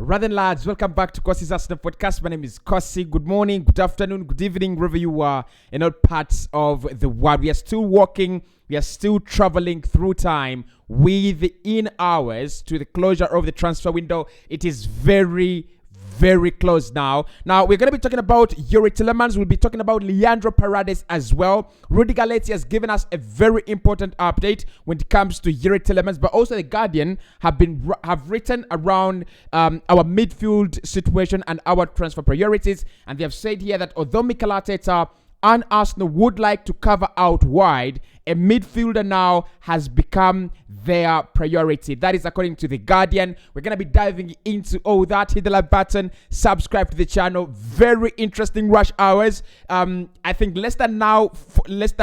Rather than lads, welcome back to Kossi's Arsenal podcast. My name is Kossi. Good morning, good afternoon, good evening, wherever you are in all parts of the world. We are still walking, we are still traveling through time within hours to the closure of the transfer window. It is very close now. Now, we're going to be talking about Tielemans. We'll be talking about Leandro Paredes as well. Rudy Galetti has given us a very important update when it comes to Tielemans, but also the Guardian have written around our midfield situation and our transfer priorities, and they have said here that although Mikel Arteta and Arsenal would like to cover out wide, a midfielder now has become their priority. That is according to The Guardian. We're going to be diving into all that. Hit the like button, subscribe to the channel. Very interesting rush hours. I think less than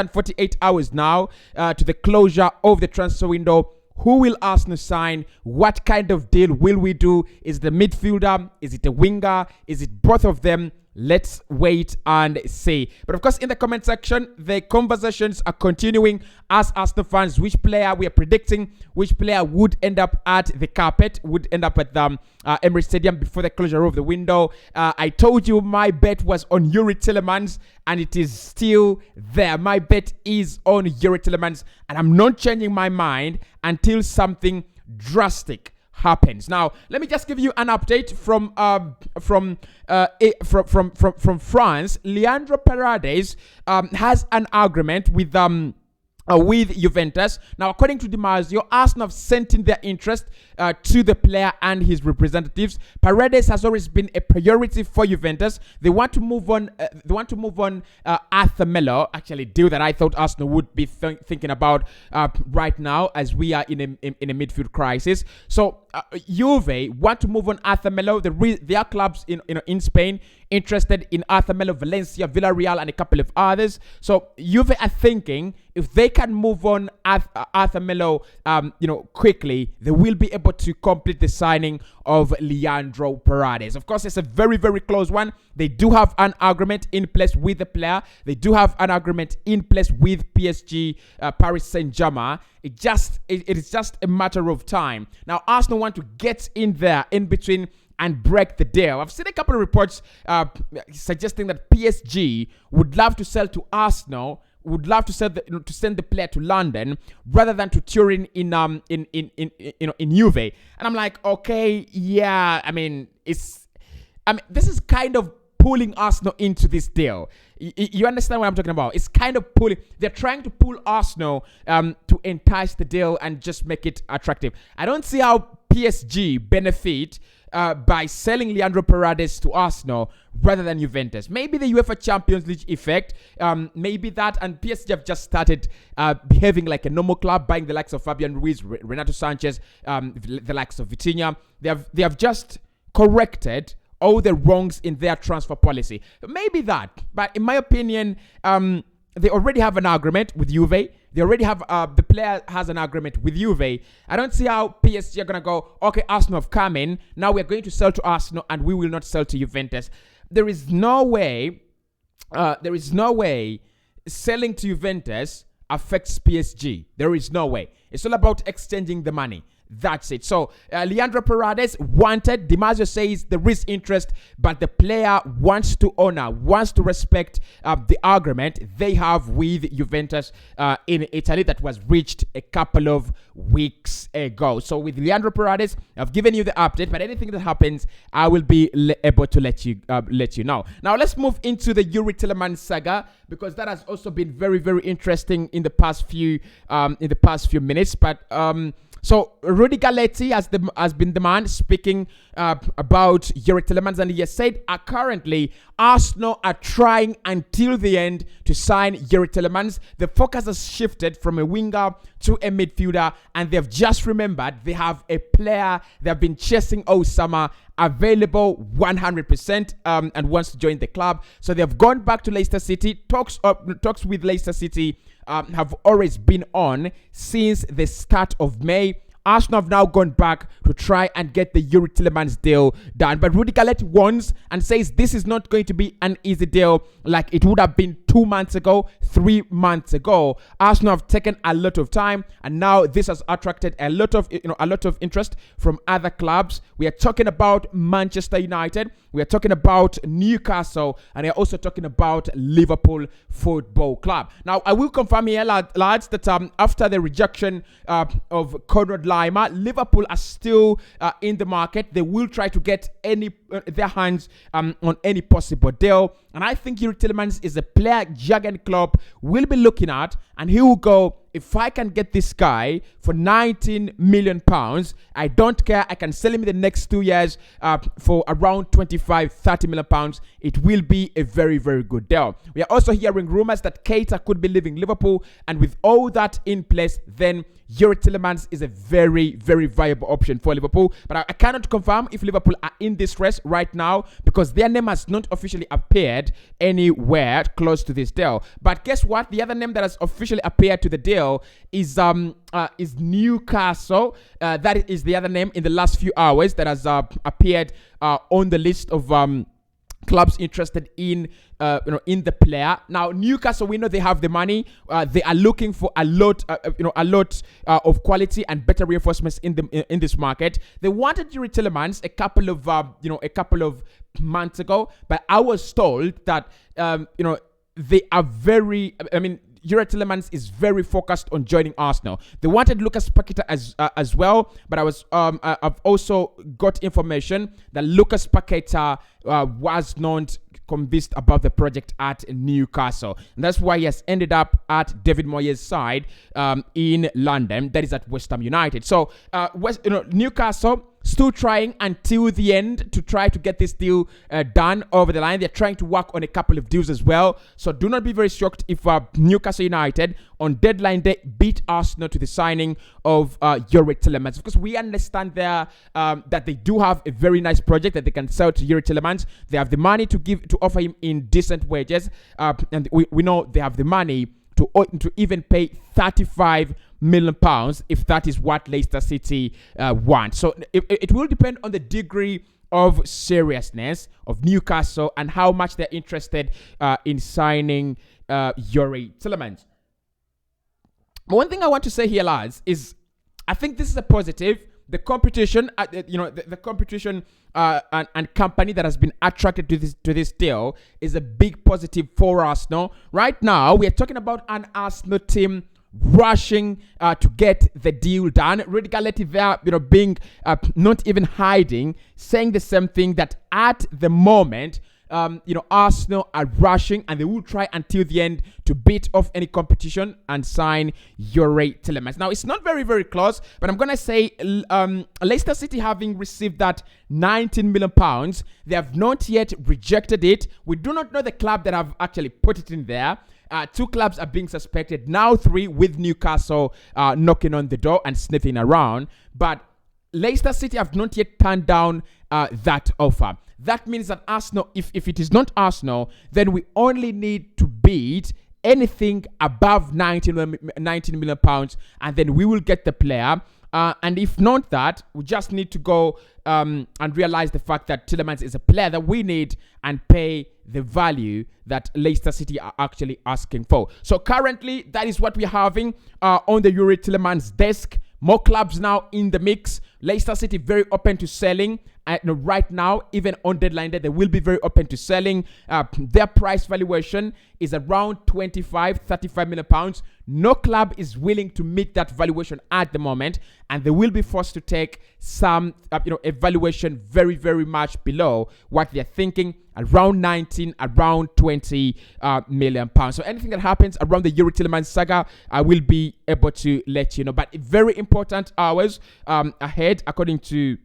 48 hours now to the closure of the transfer window. Who will Arsenal sign? What kind of deal will we do? Is it a midfielder? Is it a winger? Is it both of them? Let's wait and see. But of course, in the comment section, the conversations are continuing as Arsenal fans. Which player we are predicting, which player would end up at the carpet, would end up at the Emirates Stadium before the closure of the window. I told you my bet was on Tielemans, and it is still there. My bet is on Tielemans, and I'm not changing my mind until something drastic happens. Now, let me just give you an update from France. Leandro Paredes has an agreement with Juventus. Now, according to Di Marzio, Arsenal have sent in their interest to the player and his representatives. Paredes has always been a priority for Juventus. They want to move on. Arthur Melo, actually, a deal that I thought Arsenal would be thinking about right now, as we are in a midfield crisis. So, Juve want to move on Arthur Melo. There are clubs in Spain interested in Arthur Melo, Valencia, Villarreal, and a couple of others. So Juve are thinking if they can move on Arthur Melo, quickly, they will be able to complete the signing of Leandro Paredes. Of course, it's a very close one. They do have an agreement in place with the player. They do have an agreement in place with PSG, Paris Saint-Germain. It is just a matter of time. Now, Arsenal want to get in there in between and break the deal. I've seen a couple of reports suggesting that PSG would love to sell to Arsenal, would love to send the player to London rather than to Turin in Juve. And I'm like, okay, yeah. This is kind of pulling Arsenal into this deal. You understand what I'm talking about? It's kind of pulling. They're trying to pull Arsenal to entice the deal and just make it attractive. I don't see how PSG benefit by selling Leandro Paredes to Arsenal rather than Juventus. Maybe the UEFA Champions League effect, maybe that, and PSG have just started behaving like a normal club, buying the likes of Fabian Ruiz, Renato Sanchez, the likes of Vitinha. They have just corrected all the wrongs in their transfer policy. Maybe that, but in my opinion, they already have an agreement with Juve. They already have, the player has an agreement with Juve. I don't see how PSG are going to go, okay, Arsenal have come in. Now we're going to sell to Arsenal and we will not sell to Juventus. There is no way selling to Juventus affects PSG. There is no way. It's all about exchanging the money. That's it. So, Leandro Paredes wanted. Di Marzio says there is interest, but the player wants to honor, wants to respect the agreement they have with Juventus in Italy that was reached a couple of weeks ago. So, with Leandro Paredes, I've given you the update, but anything that happens, I will be able to let you know. Now, let's move into the Tielemans saga, because that has also been very interesting in the past few minutes. But so Rudy Galetti has been the man speaking about Tielemans, and he has said currently Arsenal are trying until the end to sign Tielemans. The focus has shifted from a winger to a midfielder, and they've just remembered they have a player they've been chasing all summer, available 100%, and wants to join the club. So they've gone back to Leicester City. Talks with Leicester City have always been on since the start of May. Arsenal have now gone back to try and get the Yuri Tielemans deal done. But Rudy Garrett warns and says this is not going to be an easy deal like it would have been 2 months ago, 3 months ago. Arsenal have taken a lot of time, and now this has attracted a lot of interest from other clubs. We are talking about Manchester United, we are talking about Newcastle, and we are also talking about Liverpool Football Club. Now, I will confirm here, lads, that after the rejection of Conrad Lima, Liverpool are still in the market. They will try to get their hands on any possible deal. And I think Yuri Tielemans is a player Jurgen Klopp will be looking at, and he will go, if I can get this guy for 19 million pounds, I don't care. I can sell him in the next 2 years for around 25, 30 million pounds. It will be a very, very good deal. We are also hearing rumors that Keita could be leaving Liverpool, and with all that in place, then Yuri Tielemans is a very, very viable option for Liverpool. But I cannot confirm if Liverpool are in this race right now because their name has not officially appeared anywhere close to this deal. But guess what? The other name that has officially appeared to the deal is Newcastle. That is the other name in the last few hours that has appeared on the list of clubs interested in the player. Now, Newcastle, we know they have the money. They are looking for a lot of quality and better reinforcements in this market. They wanted Yuri Tielemans a couple of months ago, but I was told that they are very. Yuri Tielemans is very focused on joining Arsenal. They wanted Lucas Paqueta as well, but I've also got information that Lucas Paqueta was not convinced about the project at Newcastle, and that's why he has ended up at David Moyes' side in London. That is at West Ham United. So Newcastle still trying until the end to try to get this deal done over the line. They're trying to work on a couple of deals as well. So do not be very shocked if Newcastle United on deadline day beat Arsenal to the signing of Yuri Tielemans, because we understand there that they do have a very nice project that they can sell to Yuri Tielemans. They have the money to offer him in decent wages, and we know they have the money to even pay 35 million pounds if that is what Leicester City want. So it will depend on the degree of seriousness of Newcastle and how much they're interested in signing Yuri Tielemans. But one thing I want to say here, lads, is I think this is a positive. The competition, the competition and company that has been attracted to this deal is a big positive for Arsenal. Right now, we are talking about an Arsenal team rushing to get the deal done. Rudy Garrett there, being not even hiding, saying the same thing, that at the moment, Arsenal are rushing and they will try until the end to beat off any competition and sign Yuri Tielemans. Now, it's not very, very close, but I'm going to say Leicester City, having received that 19 million pounds, they have not yet rejected it. We do not know the club that have actually put it in there. 2 clubs are being suspected, now 3, with Newcastle knocking on the door and sniffing around. But Leicester City have not yet turned down that offer. That means that Arsenal, if it is not Arsenal, then we only need to beat anything above 19 million pounds, and then we will get the player. And if not that, we just need to go and realize the fact that Tielemans is a player that we need and pay the value that Leicester City are actually asking for. So currently, that is what we're having on the Yuri Tielemans desk. More clubs now in the mix. Leicester City very open to selling. Right now, even on deadline day, they will be very open to selling. Their price valuation is around 25, 35 million pounds. No club is willing to meet that valuation at the moment, and they will be forced to take some, a valuation very, very much below what they're thinking, around 19, around 20 million pounds. So anything that happens around the Yuri Tielemans saga, I will be able to let you know. But very important hours ahead, according to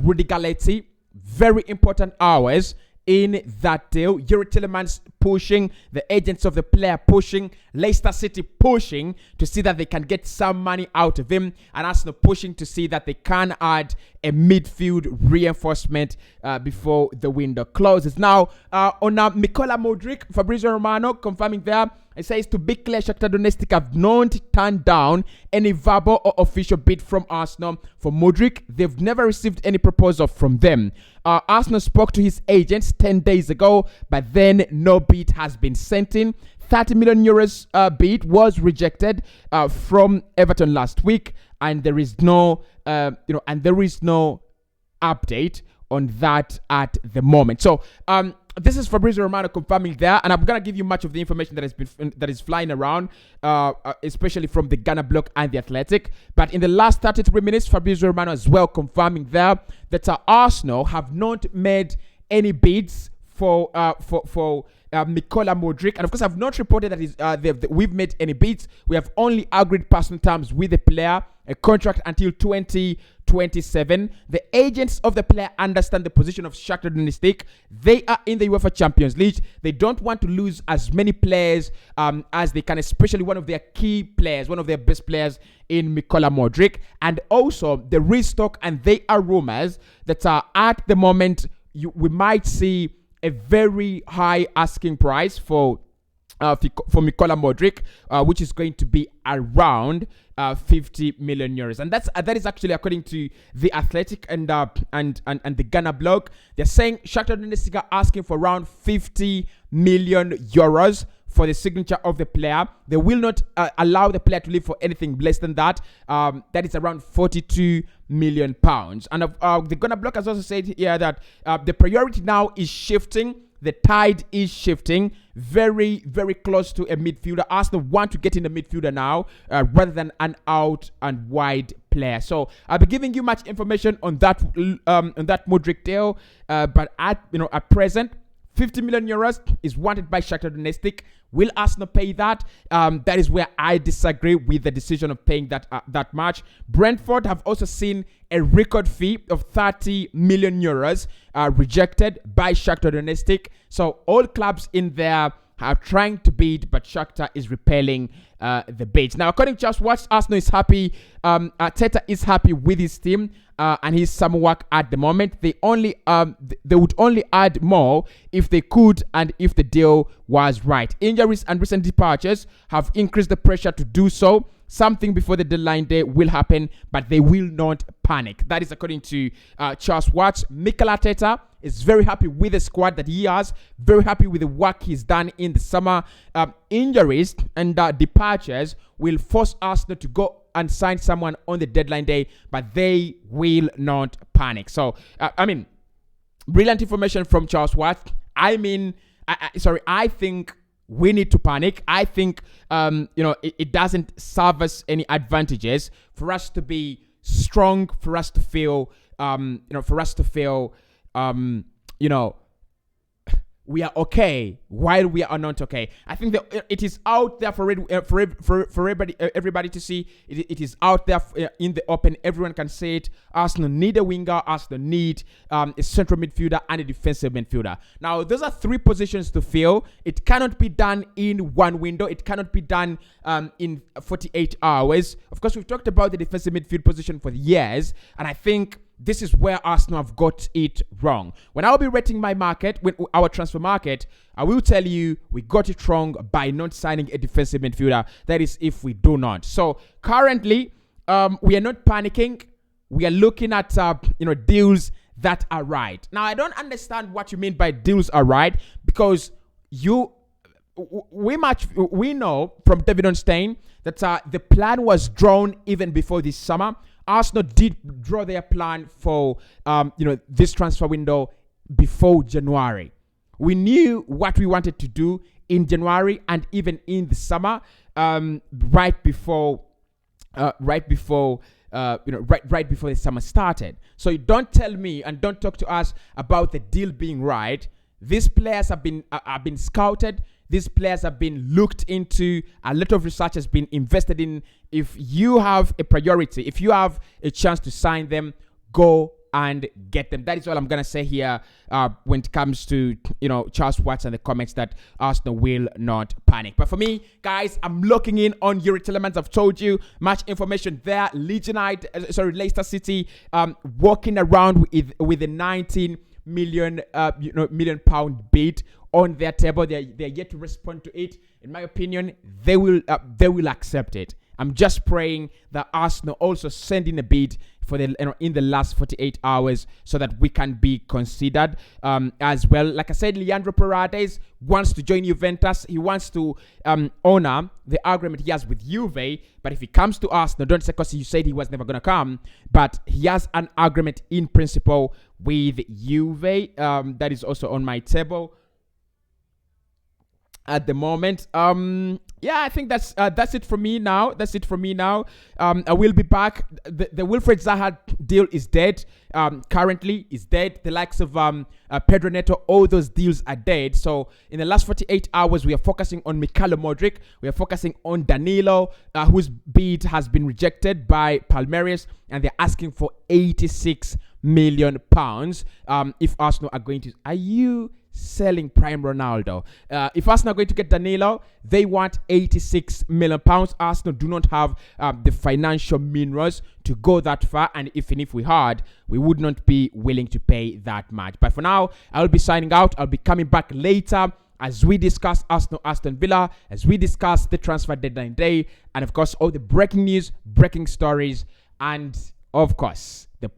Rudy Garrett. Very important hours in that deal. Yuri Tielemans pushing, the agents of the player pushing, Leicester City pushing to see that they can get some money out of him, and Arsenal pushing to see that they can add a midfield reinforcement before the window closes. Now, on Mikola Mudryk, Fabrizio Romano confirming there It says, to be clear, Shakhtar Donetsk have not turned down any verbal or official bid from Arsenal for Mudryk. They've never received any proposal from them. Arsenal spoke to his agents 10 days ago, but then no bid has been sent in. 30 million euros bid was rejected from Everton last week, and there is no update on that at the moment. So this is Fabrizio Romano confirming there, and I'm gonna give you much of the information that is flying around, especially from the Ghana blog and the Athletic. But in the last 33 minutes, Fabrizio Romano as well confirming there that Arsenal have not made any bids for Mikola Mudryk, and of course I've not reported that we've made any bids. We have only agreed personal terms with the player, a contract until 2027. The agents of the player understand the position of Shakhtar Donetsk. They are in the UEFA Champions League. They don't want to lose as many players as they can, especially one of their key players, one of their best players in Mikola Mudryk. And also the restock, and they are rumors that at the moment we might see a very high asking price for Mikola Mudryk, which is going to be around 50 million euros, and that is actually according to the Athletic and the Ghana blog. They're saying Shakhtar Donetsk are asking for around 50 million euros for the signature of the player. They will not allow the player to leave for anything less than that. That is around 42 million pounds. And the Ghana blog has also said here that the priority now is shifting. The tide is shifting very, very close to a midfielder. Arsenal want to get in the midfielder now rather than an out and wide player. So I'll be giving you much information on that Mudryk deal. But at present, 50 million euros is wanted by Shakhtar Donetsk. Will Arsenal pay that? That is where I disagree with the decision of paying that much. Brentford have also seen a record fee of 30 million euros rejected by Shakhtar Donetsk. So all clubs in there are trying to bid, but Shakhtar is repelling the bids. Now, according to Just Watch, Arsenal is happy. Teta is happy with his team and his summer work at the moment. They would only add more if they could and if the deal was right. Injuries and recent departures have increased the pressure to do so. Something before the deadline day will happen, but they will not panic. That is according to Charles Watts. Mikel Arteta is very happy with the squad that he has, very happy with the work he's done in the summer. Injuries and departures will force Arsenal to go and sign someone on the deadline day, but they will not panic. So, brilliant information from Charles Watts. I think we need to panic. I think, it doesn't serve us any advantages for us to be strong, for us to feel, we are okay while we are not okay. I think that it is out there for everybody to see. It is out there in the open. Everyone can say it. Arsenal need a winger. Arsenal need a central midfielder and a defensive midfielder. Now, those are three positions to fill. It cannot be done in one window. It cannot be done in 48 hours. Of course, we've talked about the defensive midfield position for years, and I think this is where Arsenal have got it wrong. When I'll be rating my market, our transfer market, I will tell you we got it wrong by not signing a defensive midfielder. That is if we do not. So currently, we are not panicking. We are looking at deals that are right. Now, I don't understand what you mean by deals are right, because we know from David Onstein that the plan was drawn even before this summer. Arsenal did draw their plan for this transfer window before January. We knew what we wanted to do in January and even in the summer, right before the summer started. So you don't tell me and don't talk to us about the deal being right. These players have been scouted. These players have been looked into. A lot of research has been invested in. If you have a priority, if you have a chance to sign them, go and get them. That is all I'm going to say here when it comes to, Charles Watts and the comments that Arsenal will not panic. But for me, guys, I'm looking in on Yuri Tielemans. I've told you much information there. Leicester City walking around with a 19 million pound bid on their table. They're yet to respond to it. In my opinion, they will accept it. I'm just praying that Arsenal also send in a bid for in the last 48 hours so that we can be considered as well. Like I said, Leandro Paredes wants to join Juventus. He wants to honor the agreement he has with Juve. But if he comes to Arsenal, don't say because you said he was never going to come. But he has an agreement in principle with Juve. That is also on my table at the moment. I think that's it for me now. I will be back. The Wilfred Zaha deal is dead. Currently is dead. The likes of Pedro Neto, all those deals are dead. So in the last 48 hours, we are focusing on Mudryk. We are focusing on Danilo, whose bid has been rejected by Palmeiras, and they're asking for £86 million. If Arsenal are going to, are you selling prime Ronaldo? If Arsenal are going to get Danilo, they want £86 million. Arsenal do not have the financial minerals to go that far, and even if we had, we would not be willing to pay that much. But for now, I'll be signing out. I'll be coming back later as we discuss Aston Villa, as we discuss the transfer deadline day, and of course all the breaking news, breaking stories, and of course the